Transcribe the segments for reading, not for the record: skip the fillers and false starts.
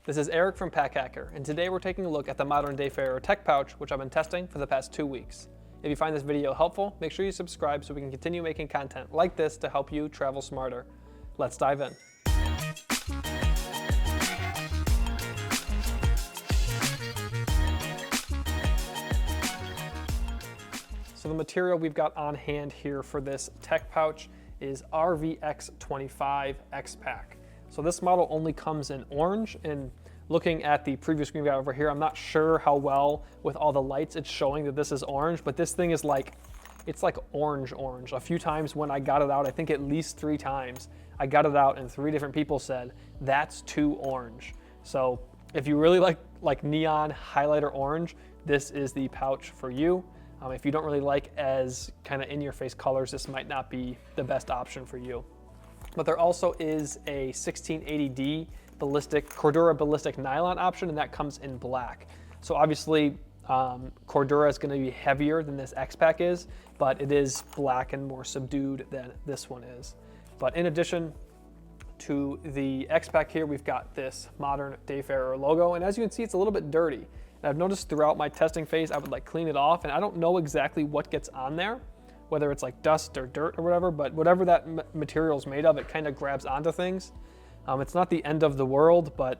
This is Eric from Pack Hacker, and today we're taking a look at the Modern Dayfarer Tech Pouch, which I've been testing for the past 2 weeks. If you find this video helpful, make sure you subscribe so we can continue making content like this to help you travel smarter. Let's dive in. So the material we've got on hand here for this tech pouch is RVX25 X-Pack. So this model only comes in orange, and looking at the previous screen we got over here, I'm not sure how well with all the lights it's showing that this is orange, but this thing is like, it's like orange. A few times when I got it out, I think at least 3 times, I got it out and 3 different people said, that's too orange. So if you really like neon highlighter orange, this is the pouch for you. If you don't really like as kind of in-your-face colors, this might not be the best option for you. But there also is a 1680D Cordura ballistic nylon option, and that comes in black. So obviously Cordura is going to be heavier than this X-Pack is, but it is black and more subdued than this one is. But in addition to the X-Pack here, we've got this Modern Dayfarer logo, and as you can see, it's a little bit dirty. And I've noticed throughout my testing phase, I would like clean it off, and I don't know exactly what gets on there, whether it's like dust or dirt or whatever, but whatever that material is made of, it kind of grabs onto things. It's not the end of the world, but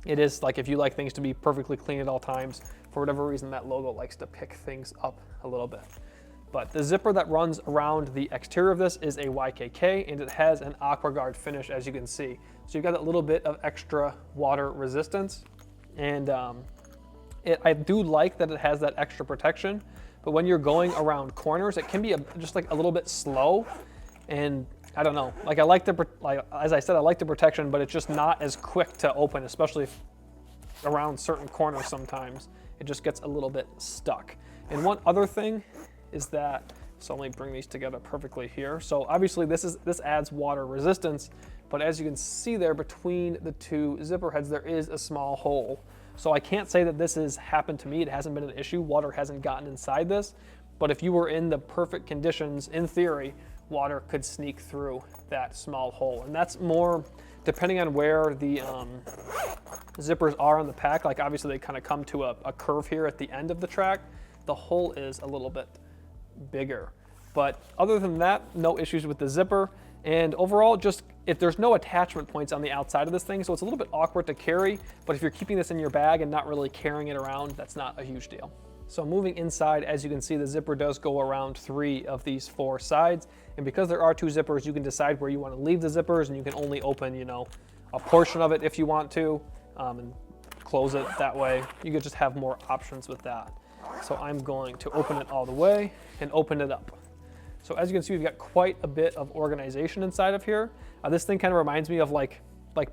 it is like if you like things to be perfectly clean at all times, for whatever reason, that logo likes to pick things up a little bit. But the zipper that runs around the exterior of this is a YKK, and it has an AquaGuard finish, as you can see. So you've got that little bit of extra water resistance, and I do like that it has that extra protection. But when you're going around corners, it can be just like a little bit slow, and I don't know. Like as I said, I like the protection, but it's just not as quick to open, especially around certain corners. Sometimes it just gets a little bit stuck. And one other thing is that, so let me bring these together perfectly here. So obviously this adds water resistance, but as you can see there between the 2 zipper heads, there is a small hole. So I can't say that this has happened to me. It hasn't been an issue. Water hasn't gotten inside this. But if you were in the perfect conditions, in theory, water could sneak through that small hole. And that's more depending on where the zippers are on the pack. Like obviously they kind of come to a curve here at the end of the track. The hole is a little bit bigger. But other than that, no issues with the zipper. And overall, just if there's no attachment points on the outside of this thing, so it's a little bit awkward to carry, but if you're keeping this in your bag and not really carrying it around, that's not a huge deal. So moving inside, as you can see, the zipper does go around 3 of these 4 sides. And because there are 2 zippers, you can decide where you want to leave the zippers, and you can only open, a portion of it if you want to, and close it that way. You could just have more options with that. So I'm going to open it all the way and open it up. So as you can see, we've got quite a bit of organization inside of here. This thing kind of reminds me of like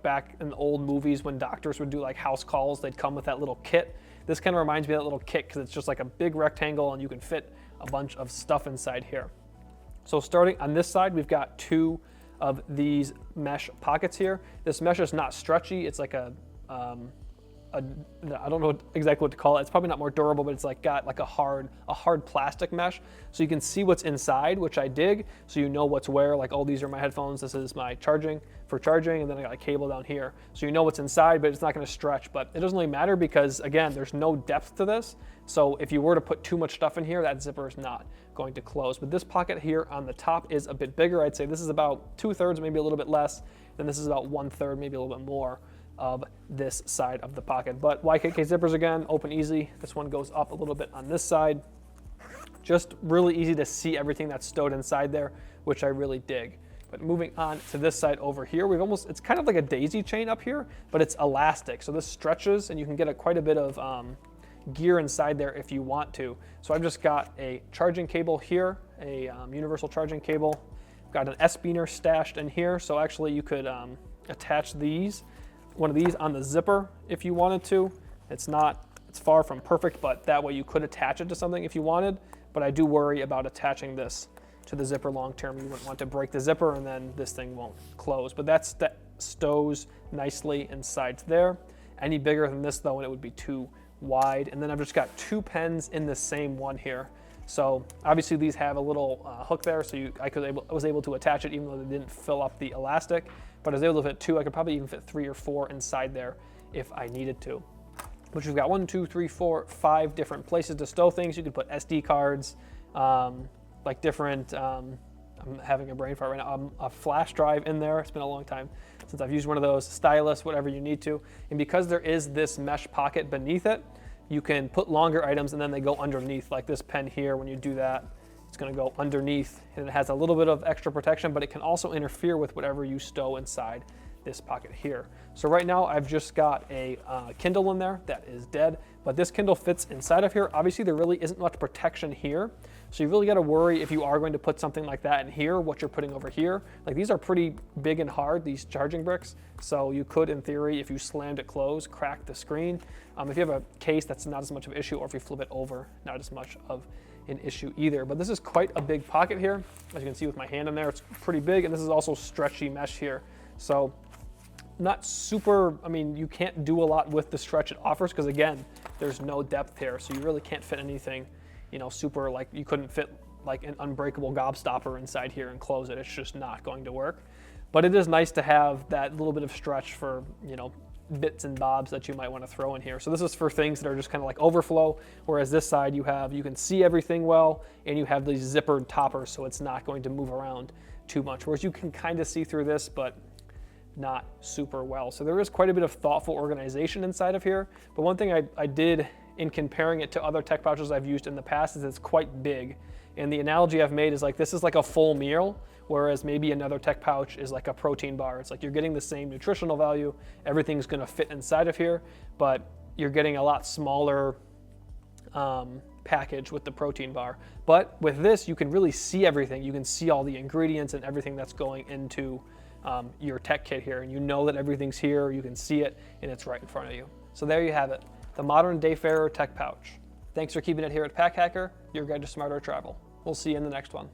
back in the old movies when doctors would do like house calls, they'd come with that little kit. This kind of reminds me of that little kit because it's just like a big rectangle and you can fit a bunch of stuff inside here. So starting on this side, we've got 2 of these mesh pockets here. This mesh is not stretchy. It's like I don't know exactly what to call it. It's probably not more durable, but it's like got like a hard plastic mesh. So you can see what's inside, which I dig. So you know what's where. Like, oh, these are my headphones. This is my charging, and then I got a cable down here. So you know what's inside, but it's not going to stretch. But it doesn't really matter because, again, there's no depth to this. So if you were to put too much stuff in here, that zipper is not going to close. But this pocket here on the top is a bit bigger. I'd say this is about 2/3, maybe a little bit less. Then this is about 1/3, maybe a little bit more of this side of the pocket. But YKK zippers, again, open easy. This one goes up a little bit on this side. Just really easy to see everything that's stowed inside there, which I really dig. But moving on to this side over here, it's kind of like a daisy chain up here, but it's elastic. So this stretches and you can get quite a bit of gear inside there if you want to. So I've just got a charging cable here, a universal charging cable. Got an S-beaner stashed in here. So actually you could attach one of these on the zipper if you wanted to. It's far from perfect, but that way you could attach it to something if you wanted. But I do worry about attaching this to the zipper long term. You wouldn't want to break the zipper and then this thing won't close. But that stows nicely inside there. Any bigger than this though, and it would be too wide. And then I've just got 2 pens in the same one here. So obviously these have a little hook there, so I was able to attach it even though they didn't fill up the elastic. but I was able to fit 2. I could probably even fit 3 or 4 inside there if I needed to. Which we've got 1, 2, 3, 4, 5 different places to stow things. You could put SD cards, like different, I'm having a brain fart right now, a flash drive in there. It's been a long time since I've used one of those, stylus, whatever you need to. And because there is this mesh pocket beneath it, you can put longer items and then they go underneath, like this pen here. When you do that, it's gonna go underneath, and it has a little bit of extra protection, but it can also interfere with whatever you stow inside this pocket here. So right now I've just got a Kindle in there that is dead, but this Kindle fits inside of here. Obviously there really isn't much protection here, so you really got to worry if you are going to put something like that in here, what you're putting over here. Like, these are pretty big and hard, these charging bricks, so you could, in theory, if you slammed it closed, crack the screen. If you have a case, that's not as much of an issue, or if you flip it over, not as much of an issue either. But this is quite a big pocket here. As you can see with my hand in there, it's pretty big, and this is also stretchy mesh here. So not super, I mean, you can't do a lot with the stretch it offers, because again, there's no depth here, so you really can't fit anything, you know, super, like you couldn't fit like an unbreakable gobstopper inside here and close it. It's just not going to work. But it is nice to have that little bit of stretch for, you know, bits and bobs that you might want to throw in here. So this is for things that are just kind of like overflow, whereas this side you can see everything well, and you have these zippered toppers, so it's not going to move around too much. Whereas you can kind of see through this, but not super well. So there is quite a bit of thoughtful organization inside of here. But one thing I did in comparing it to other tech pouches I've used in the past is it's quite big. And the analogy I've made is like, this is like a full meal, whereas maybe another tech pouch is like a protein bar. It's like you're getting the same nutritional value, everything's gonna fit inside of here, but you're getting a lot smaller package with the protein bar. But with this, you can really see everything. You can see all the ingredients and everything that's going into your tech kit here, and you know that everything's here, you can see it, and it's right in front of you. So there you have it, the Modern Dayfarer Tech Pouch. Thanks for keeping it here at Pack Hacker, your guide to smarter travel. We'll see you in the next one.